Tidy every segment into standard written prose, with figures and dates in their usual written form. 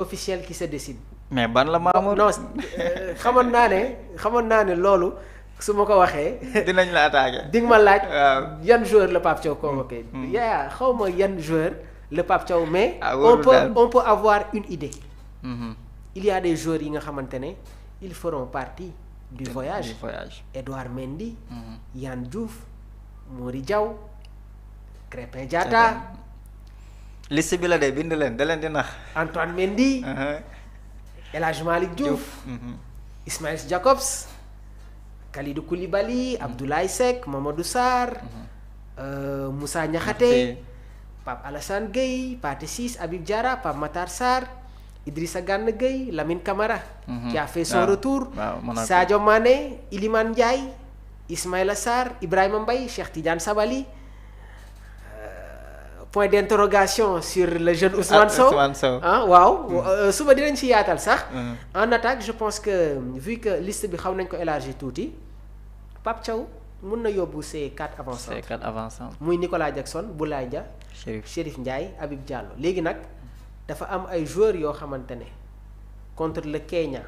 officiel qui se décide. mais ban la Mamour. non xamoon naa ne loolu su ma ko waxee. dinañ la attaqué. di nga ma laaj. waaw yan joueur le Pape Thiaw convoqué. yaa xaw ma yan joueur le Pape Thiaw mais. on peut avoir une idée. Il y a des joueurs yi nga xamante ne ils feront partie du voyage. Edouard Mendy. Yann Diouf. Mori Diaw. Krépin Diatta. liste bi la de bind leen da leen di nax. Antoine Mendy. El Hadj Malick Diouf. Ismaïl Jacobs. Kalidou Koulibaly. Abdoulaye Seck. Mamadou Sarr. Moussa Niakhaté. Pape Alassane Gueye. Pathé Ciss. Habib Diarra. Pape Matar Sarr. Idrissa Gana Gueye. Lamine Camara. qui a fait son retour. Sadio Mané. Iliman Ndiaye. Ismaïla Sarr. Ibrahima Mbaye. Cheikh Tidiane Sabali. Point d'interrogation sur le jeune Ousmane Sow. Ah waaw suba dinañ ci yaatal sax. En attaque je pense que vu que liste bi xaw nañ ko élargir tuuti Pape Thiaw mun na yóbbu ces 4 avant-centres. muy Nicolas Jackson Boulaye Dia. Chérif Ndiaye Habib Diallo léegi nag dafa am ay joueurs yoo xamante ne contre le Kenya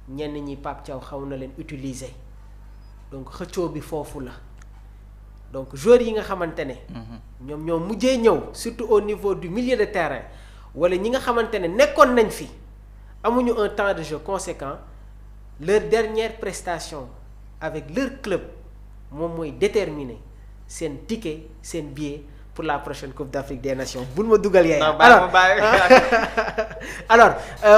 ñenn ñi Pape Thiaw xaw na leen utiliser donc xëccoo bi foofu la. donc joueurs yi nga xamante ne. ñoom ñoo mujjee ñëw surtout au niveau du milieu de terrain wala ñi nga xamante ne nekkoon nañ fi amuñu un temps de jeu conséquent leur dernière prestation avec leur club moom mooy déterminer seen ticket seen billet pour la prochaine Coupe d'Afrique des Nations bul ma dugal yaay. alors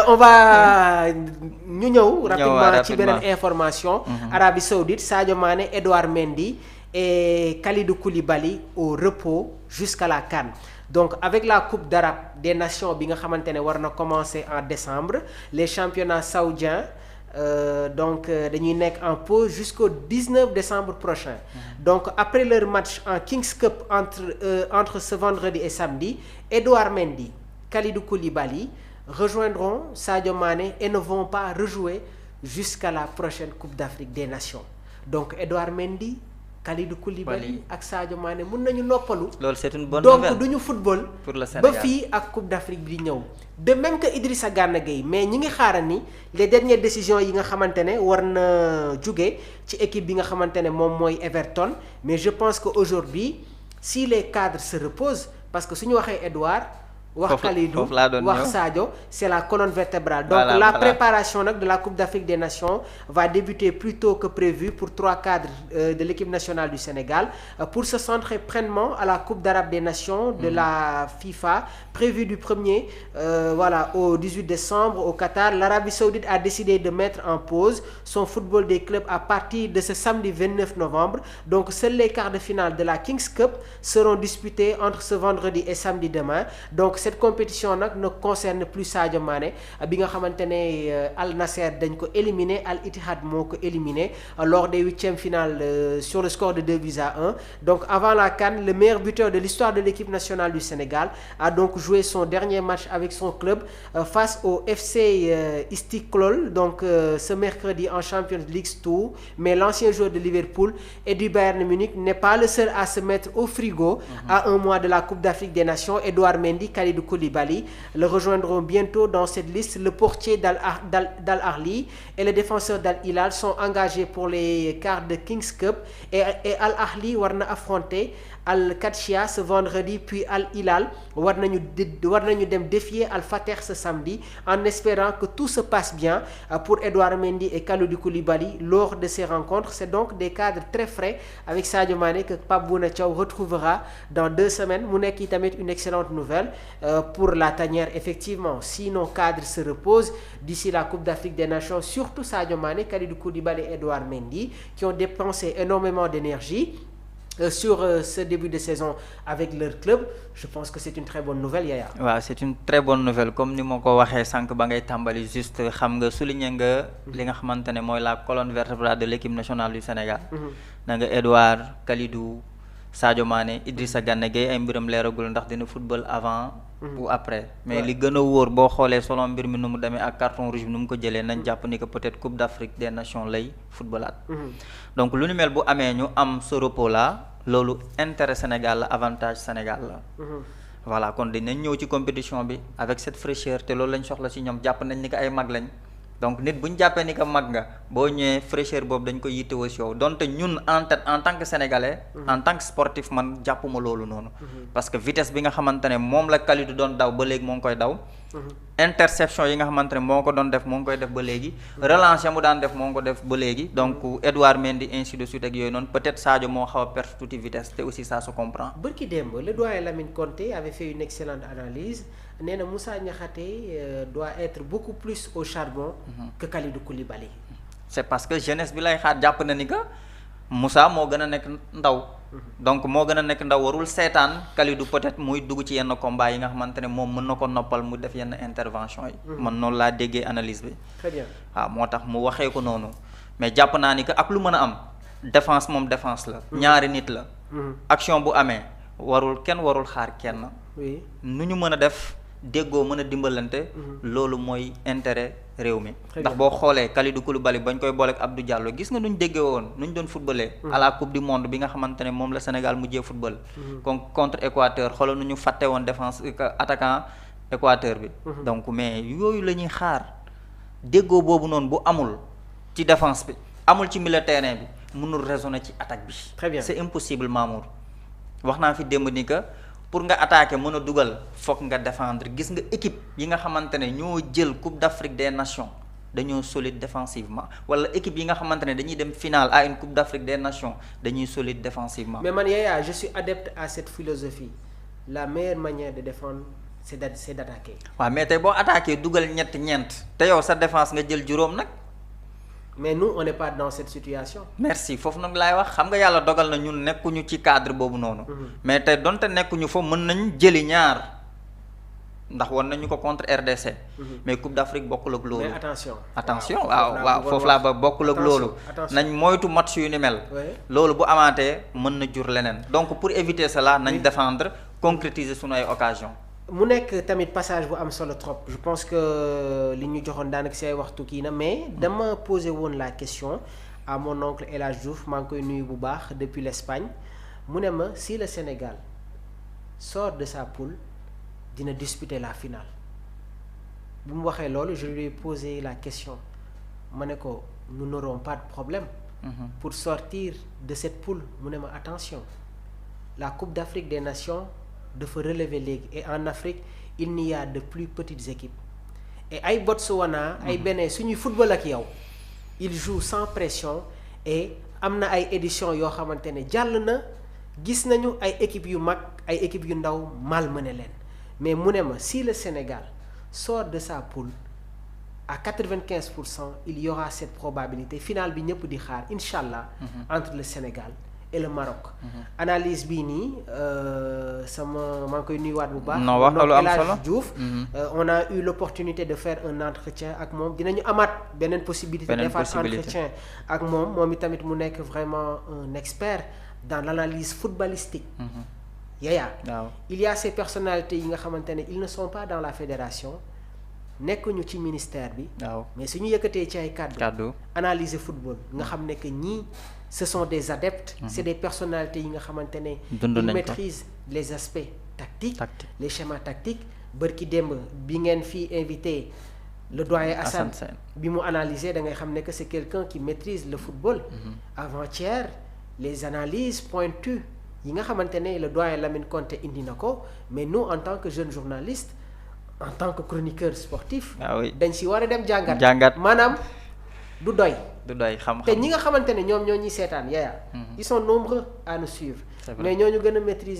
on va ñu ñëw rapidement ci beneen information. Arabie Saoudite Sadio Mané Edouard Mendy. Et Kalidou Koulibaly au repos jusqu'à la CAN. Donc avec la Coupe d'Arabe des Nations bi nga xamante ne war na commencer en décembre les championnats saoudiens dañuy nekk en pause jusqu'au 19 décembre prochain. Donc après leur match en Kings Cup entre ce vendredi et samedi Edouard Mendy Kalidou Koulibaly rejoindront Sadio Mané et ne vont pas rejouer jusqu'à la prochaine Coupe d'Afrique des Nations. Donc Edouard Mendy Kalidou Koulibaly ak Sadio Mané mun nañu noppalu. loolu c'est une bonne nouvelle donc duñu football. pour le Sénégal ba fii ak Coupe d'Afrique bi ñëw. de même que Idrissa Gana Gueye mais ñi ngi xaaral ni les dernières décisions yi nga xamante ne war na jóge ci équipe bi nga xamante ne moom mooy Everton mais je pense que aujourd'hui si les cadres se reposent parce que suñu waxee Edouard. wax Kalidou wax Sadio c'est la colonne vertébrale donc la préparation nag de la Coupe d'Afrique des Nations va débuter plus tôt que prévu pour 3 cadres de l'équipe nationale du Sénégal pour se centrer pleinement à la Coupe d'Arabe des Nations de la FIFA prévue du 1er au 18 décembre au Qatar. L'Arabie Saoudite a décidé de mettre en pause son football des clubs à partir de ce samedi 29 novembre donc seuls les quarts de finale de la Kings Cup seront disputés entre ce vendredi et samedi demain donc cette compétition nag ne concerne plus Sadio Mané bi nga xamante ne Al Nasser dañ ko éliminé Al Ittihad moo ko éliminé lors des 8e finales sur le score de 2-1 donc avant la CAN le meilleur buteur de l'histoire de l'équipe nationale du Sénégal a donc joué son dernier match avec son club face au FC Istiklol donc ce mercredi en Champions League Tour mais l'ancien joueur de Liverpool et du Bayern Munich n'est pas le seul à se mettre au frigo à un mois de la Coupe d'Afrique des Nations. Edouard Mendy Kalidou Koulibaly le rejoindront bientôt dans cette liste. Le portier d'Al Ahly et le défenseur d'Al Hilal sont engagés pour les quarts de Kings Cup et Al Ahly war na affronter Al Qadsiya ce vendredi puis Al Hilal war nañu dem défier Al Fateh ce samedi en espérant que tout se passe bien pour Edouard Mendy et Kalidou Koulibaly lors de ces rencontres. C'est donc des cadres très frais avec Sadio Mané que Pape Bouna Thiaw retrouvera dans 2 semaines mu nekk tamit une excellente nouvelle pour la tanière effectivement si nos cadres se reposent d'ici la Coupe d'Afrique des Nations surtout Sadio Mané Kalidou Koulibaly et Edouard Mendy qui ont dépensé énormément d'énergie sur ce début de saison avec leur club. Je pense que c'est une très bonne nouvelle Yaya. waaw c'est une très bonne nouvelle comme ni ma ko waxee sànq ba ngay tàmbali juste xam nga souligner nga li nga xamante ne mooy la colonne vertébrale de l'équipe nationale du Sénégal. na nga Edouard Kalidou Sadio Mané Idrissa Gana Gueye ay mbiram leeragul ndax dina football avant ou après mais li gën a wóor boo xoolee selon mbir mi nu mu demee ak carton rouge bi nu mu ko jëlee nañ jàpp ni que peut-être Coupe d'Afrique des Nations lay footballaat donc lu ni mel bu amee ñu am ce repos là loolu intérêt Sénégal la avantage Sénégal la voilà kon dinañ ñëw ci compétition bi avec cette fraîcheur te loolu lañ soxla ci ñoom jàpp nañ ni que ay mag lañ donc nit bu ñu jàppee ni que mag nga boo ñëwee fraîcheur boobu dañ koy yittewoo si yow donte ñun en tête en tant que sénégalais. en tant que sportif man jàppuma loolu noonu. parce que vitesse bi nga xamante ne moom la Kalidou doon daw ba léegi moo ngi koy daw. interception yi nga xamante ne moo ko doon def moo ngi koy def ba léegi. relance ya mu daan def moo ngi ko def ba léegi donc Edouard Mendy ainsi de suite ak yooyu noonu peut-être Sadio moo xaw a perte tuuti vitesse te aussi ça se comprend. bërki démb le doyen Lamine Conté avait fait une excellente analyse nee na Moussa Niakhaté doit être beaucoup plus au charbon. que Kalidou Koulibaly. c'est parce que jeunesse bi lay xaar jàpp na ni que Moussa moo gën a nekk ndaw. donc moo gën a nekk ndaw warul seetaan Kalidou peut-être muy dugg ci yenn combat yi nga xamante ne moom mën na ko noppal mu def yenn intervention yi. man noonu laa déggee analyse bi. très bien waaw moo tax mu waxee ko noonu mais jàpp naa ni que ak lu mën a am défense moom défense la. ñaari nit la. action bu amee kenn warul xaar kenn. oui nu ñu mën a def déggoo mën a dimbalante. loolu mooy intérêt réew mi. ndax boo xoolee Kalidou Koulibaly bañ koy booleeg Abdou Diallo gis nga nu ñu déggee woon nu ñu doon footballé. à la coupe du monde bi nga xamante ne moom la Sénégal mujjee football. contre Équateur xoolal nu ñu fàtte woon défense attaquant Équateur bi. donc mais yooyu la ñuy xaar déggoo boobu noonu bu amul ci défense bi amul ci milieu terrain bi mënul raisonner ci attaque bi. très bien c'est impossible Mamour wax naa fi démb ni que. pour nga attaquer mën a dugal foog nga défendre gis nga équipe yi nga xamante ne ñoo jël Coupe d'Afrique des Nations dañoo solide défensivement wala équipe yi nga xamante ne dañuy dem finale à une Coupe d'Afrique des Nations dañuy solide défensivement. mais man Yaya je suis adepte à cette philosophie la meilleure manière de défendre c'est d'attaquer. waaw mais tey boo attaquer dugal ñeent te yow sa défense nga jël juróom nag. mais nous on n'est pas dans cette situation. merci foofu nag laay wax xam nga yàlla dogal na ñun nekkuñu ci cadre boobu noonu. mais tey donte nekkuñu fa mën nañ jëli ñaar ndax war nañu ko contre RDC. mais Coupe d'Afrique bokkul ak loolu. mais attention waaw foofu laa ba bokkul ak loolu. nañ moytu match yu ni mel. loolu bu amaatee mën na jur leneen donc pour éviter cela nañ défendre concrétiser sunu ay occasion mu nekk tamit passage bu am solo trop je pense que li ñu joxoon daanaka si ay waxtu kii na mais dama posé woon la question à mon oncle El Hadj Diouf maa ngi koy nuyu bu baax depuis l'Espagne mu ne ma si le Sénégal sort de sa poule dina disputer la finale bu mu waxee loolu je lui ai posé la question ma ne ko nous n'aurons pas de problème pour sortir de cette poule mu ne ma attention la Coupe d'Afrique des Nations dafa relever léegi et en Afrique il n'y a de plus petites équipes et ay Botswana ay Bénin suñuy football ak yow il joue sans pression et am na ay éditions yoo xamante ne jàll na gis nañu ay équipes yu mag ay équipes yu ndaw malmené leen mais mu ne ma si le Sénégal sort de sa poule à 95% il y aura cette probabilité finale bi ñëpp di xaar incha allah entre le Sénégal et le Maroc. analyse bii nii sama maa ngi koy nuyuwaat bu baax. non wax nga lu am solo Diouf. on a eu l'opportunité de faire un entretien ak moom dinañu amaat beneen possibilité. defaat entretien ak moom itamit mu nekk vraiment un expert dans l'analyse footballistique. Yaya il y a ces personnalités yi nga xamante ne ils ne sont pas dans la fédération nekkuñu ci ministère bi. mais suñu yëkkatee ci ay kàddu. analyser football nga xam ne que ñii. ce sont des adeptes. c'est des personnalités yi nga xamante ne. ils maîtrisent les aspects tactiques. les schémas tactiques. bërki démb bi ngeen fii invité le doyen Assane bi mu analyser da ngay xam ne que c'est quelqu'un qui maîtrise le football. avant-hier les analyses pointues yi nga xamante ne le doyen Lamine Conté indi na ko mais nous en tant que jeunes journalistes en tant que chroniqueurs sportifs. dañ si war a dem jàngat maanaam du doy xam-xam te ñi nga xamante ne ñoom ñoo ñuy seetaan Yaya ils sont nombreux à nous suivre mais ñooñu gën a maîtriser